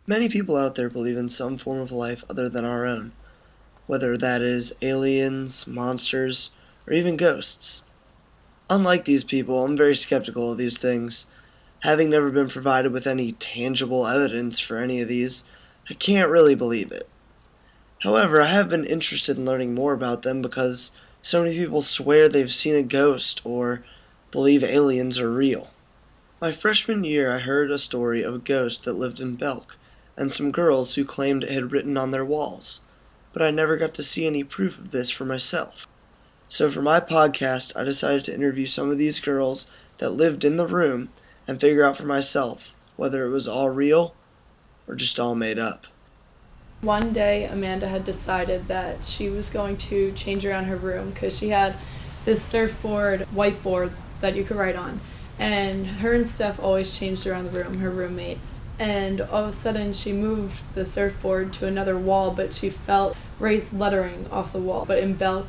Many people out there believe in some form of life other than our own, whether that is aliens, monsters, or even ghosts. Unlike these people, I'm very skeptical of these things. Having never been provided with any tangible evidence for any of these, I can't really believe it. However, I have been interested in learning more about them because so many people swear they've seen a ghost or believe aliens are real. My freshman year, I heard a story of a ghost that lived in Belk and some girls who claimed it had written on their walls, but I never got to see any proof of this for myself. So for my podcast, I decided to interview some of these girls that lived in the room and figure out for myself whether it was all real or just all made up. One day, Amanda had decided that she was going to change around her room because she had this surfboard whiteboard that you could write on. And her and Steph always changed around the room, her roommate. And all of a sudden, she moved the surfboard to another wall, but she felt raised lettering off the wall. But in Belk,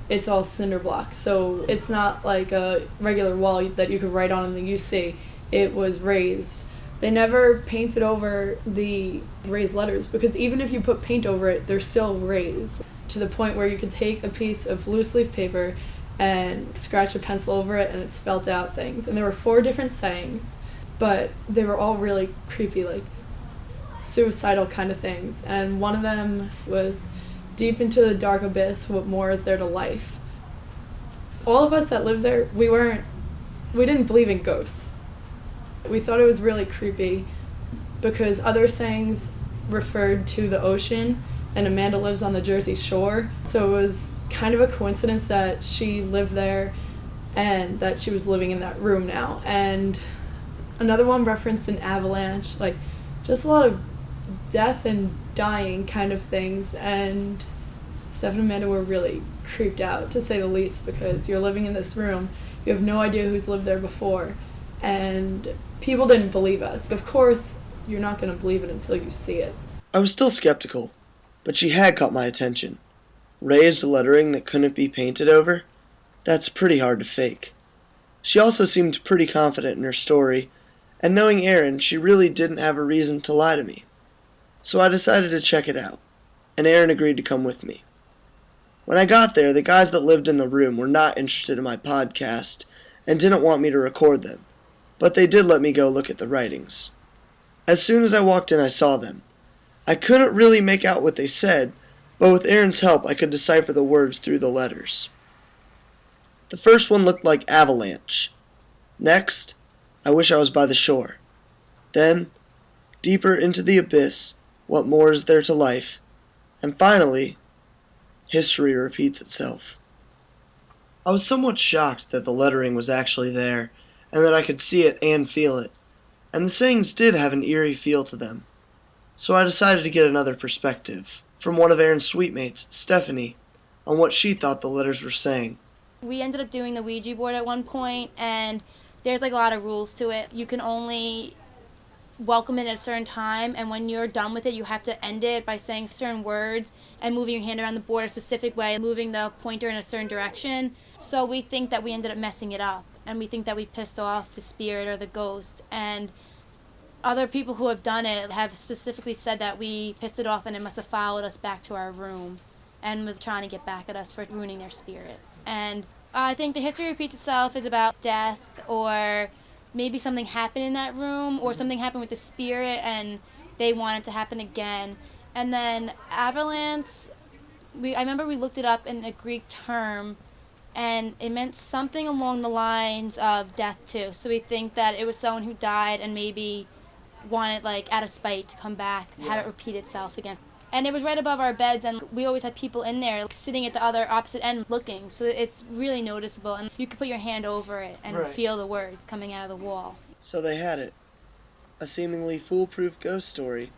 it's all cinder block, so it's not like a regular wall that you could write on in the UC. It was raised. They never painted over the raised letters because even if you put paint over it, they're still raised to the point where you could take a piece of loose leaf paper and scratch a pencil over it and it spelt out things. And there were 4 different sayings, but they were all really creepy, like suicidal kind of things. And one of them was, "Deep into the dark abyss, what more is there to life?" All of us that lived there, we didn't believe in ghosts. We thought it was really creepy because other sayings referred to the ocean, and Amanda lives on the Jersey Shore, so it was kind of a coincidence that she lived there and that she was living in that room now. And another one referenced an avalanche, like just a lot of death and dying kind of things. And Steph and Amanda were really creeped out, to say the least, because you're living in this room, you have no idea who's lived there before, and people didn't believe us. Of course, you're not going to believe it until you see it. I was still skeptical, but she had caught my attention. Raised lettering that couldn't be painted over? That's pretty hard to fake. She also seemed pretty confident in her story, and knowing Erin, she really didn't have a reason to lie to me. So I decided to check it out, and Erin agreed to come with me. When I got there, the guys that lived in the room were not interested in my podcast and didn't want me to record them, but they did let me go look at the writings. As soon as I walked in, I saw them. I couldn't really make out what they said, but with Erin's help, I could decipher the words through the letters. The first one looked like avalanche. Next, I wish I was by the shore. Then, deeper into the abyss, what more is there to life? And finally, history repeats itself. I was somewhat shocked that the lettering was actually there, and that I could see it and feel it. And the sayings did have an eerie feel to them. So I decided to get another perspective, from one of Erin's suitemates, Stephanie, on what she thought the letters were saying. We ended up doing the Ouija board at one point, and there's like a lot of rules to it. You can only welcome it at a certain time, and when you're done with it, you have to end it by saying certain words and moving your hand around the board a specific way, moving the pointer in a certain direction. So we think that we ended up messing it up, and we think that we pissed off the spirit or the ghost. And other people who have done it have specifically said that we pissed it off and it must have followed us back to our room and was trying to get back at us for ruining their spirit. And I think the history repeats itself is about death, or maybe something happened in that room, or something happened with the spirit and they want it to happen again. And then avalanche, I remember we looked it up in a Greek term, and it meant something along the lines of death too. So we think that it was someone who died and maybe wanted, like, out of spite to come back, have it repeat itself again. And it was right above our beds, and we always had people in there, like, sitting at the other opposite end looking, so it's really noticeable, and you could put your hand over it and feel the words coming out of the wall. So they had it. A seemingly foolproof ghost story.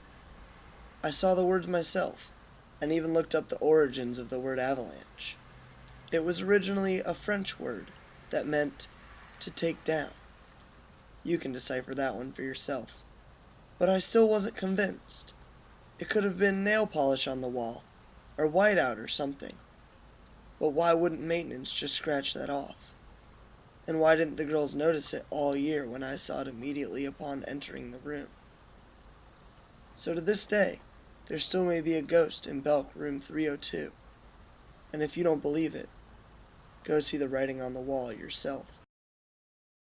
I saw the words myself, and even looked up the origins of the word avalanche. It was originally a French word that meant to take down. You can decipher that one for yourself. But I still wasn't convinced. It could have been nail polish on the wall, or whiteout or something. But why wouldn't maintenance just scratch that off? And why didn't the girls notice it all year when I saw it immediately upon entering the room? So to this day, there still may be a ghost in Belk room 302. And if you don't believe it, go see the writing on the wall yourself.